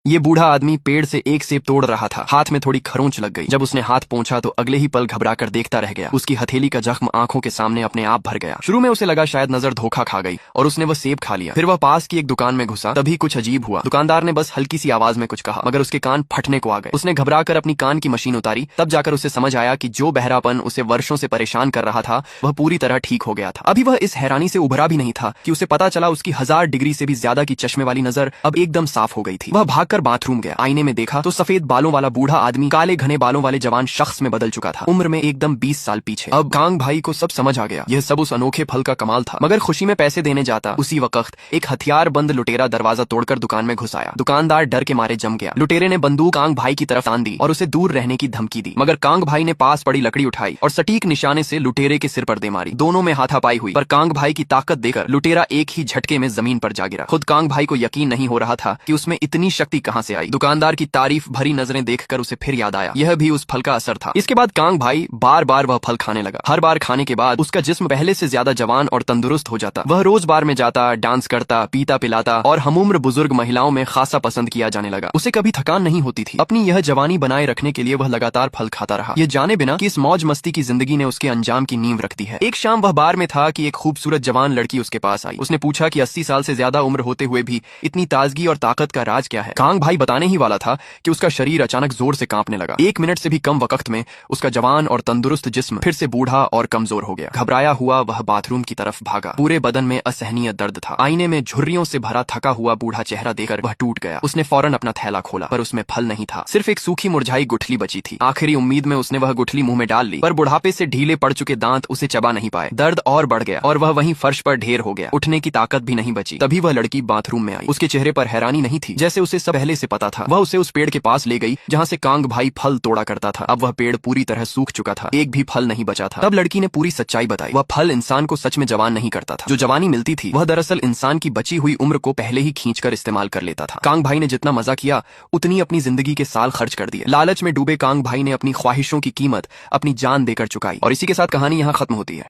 ये बूढ़ा आदमी पेड़ से एक सेब तोड़ रहा था। हाथ में थोड़ी खरोंच लग गई। जब उसने हाथ पहुंचा तो अगले ही पल घबरा कर देखता रह गया। उसकी हथेली का जख्म आंखों के सामने अपने आप भर गया। शुरू में उसे लगा शायद नजर धोखा खा गई और उसने वह सेब खा लिया। फिर वह पास की एक दुकान में घुसा। तभी कुछ अजीब हुआ। दुकानदार ने बस हल्की सी आवाज में कुछ कहा, मगर उसके कान फटने को आ गए। उसने घबरा कर अपनी कान की मशीन उतारी। तब जाकर उसे समझ आया कि जो बहरापन उसे वर्षों से परेशान कर रहा था वह पूरी तरह ठीक हो गया था। अभी वह इस हैरानी से उभरा भी नहीं था कि उसे पता चला उसकी 1000 डिग्री से भी ज्यादा की चश्मे वाली नजर अब एकदम साफ हो गई थी। वह भागकर बाथरूम गया। आईने में देखा तो सफेद बालों वाला बूढ़ा आदमी काले घने बालों वाले जवान शख्स में बदल चुका था, उम्र में एकदम 20 साल पीछे। अब कांग भाई को सब समझ आ गया। यह सब उस अनोखे फल का कमाल था। मगर खुशी में पैसे देने जाता उसी वक्त एक हथियार बंद लुटेरा दरवाजा तोड़कर दुकान में घुस आया। दुकानदार डर के मारे जम गया। लुटेरे ने बंदूक कांग भाई की तरफ तान दी और उसे दूर रहने की धमकी दी। मगर कांग भाई ने पास पड़ी लकड़ी उठाई और सटीक निशाने से लुटेरे के सिर पर दे मारी। दोनों में हाथापाई हुई, पर कांग भाई की ताकत देकर लुटेरा एक ही झटके में जमीन पर जा गिरा। खुद कांग भाई को यकीन नहीं हो रहा था कि उसमें इतनी शक्ति कहां से आई। दुकानदार की तारीफ भरी नजरें देखकर उसे फिर याद आया, यह भी उस फल का असर था। इसके बाद कांग भाई बार बार वह फल खाने लगा। हर बार खाने के बाद उसका जिस्म पहले से ज्यादा जवान और तंदुरुस्त हो जाता। वह रोज बार में जाता, डांस करता, पीता पिलाता और हमउम्र बुजुर्ग महिलाओं में खासा पसंद किया जाने लगा। उसे कभी थकान नहीं होती थी। अपनी यह जवानी बनाए रखने के लिए वह लगातार फल खाता रहा, ये जाने बिना कि इस मौज मस्ती की जिंदगी ने उसके अंजाम की नींव रख दी है। एक शाम वह बार में था कि एक खूबसूरत जवान लड़की उसके पास आई। उसने पूछा कि 80 साल से ज्यादा उम्र होते हुए भी इतनी ताजगी और ताकत का राज क्या है। कांग भाई बताने ही वाला था कि उसका शरीर अचानक जोर से कांपने लगा। 1 मिनट से भी कम वक्त में उसका जवान और तंदुरुस्त जिस्म फिर से बूढ़ा और कमजोर हो गया। घबराया हुआ वह बाथरूम की तरफ भागा। पूरे बदन में असहनीय दर्द था। आईने में झुर्रियों से भरा थका हुआ बूढ़ा चेहरा देखकर वह टूट गया। उसने फौरन अपना थैला खोला, पर उसमें फल नहीं था। सिर्फ एक सूखी मुरझाई गुठली बची थी। आखिरी उम्मीद में उसने वह गुठली मुंह में डाल ली, पर बुढ़ापे से ढीले पड़ चुके दांत उसे चबा नहीं पाए। दर्द और बढ़ गया और वह वहीं फर्श पर ढेर हो गया। उठने की ताकत भी नहीं बची। तभी वह लड़की बाथरूम में आई। उसके चेहरे पर हैरानी नहीं थी, जैसे उसे सब पहले से पता था। वह उसे उस पेड़ के पास ले गई जहाँ से कांग भाई फल तोड़ा करता था। अब वह पेड़ पूरी तरह सूख चुका था, एक भी फल नहीं बचा था। तब लड़की ने पूरी सच्चाई बताई। वह फल इंसान को सच में जवान नहीं करता था। जो जवानी मिलती थी वह दरअसल इंसान की बची हुई उम्र को पहले ही खींचकर इस्तेमाल कर लेता था। कांग भाई ने जितना मजा किया उतनी अपनी जिंदगी के साल खर्च कर दिए। लालच में डूबे कांग भाई ने अपनी ख्वाहिशों की कीमत अपनी जान देकर चुकाई। और इसी के साथ कहानी यहाँ खत्म होती है।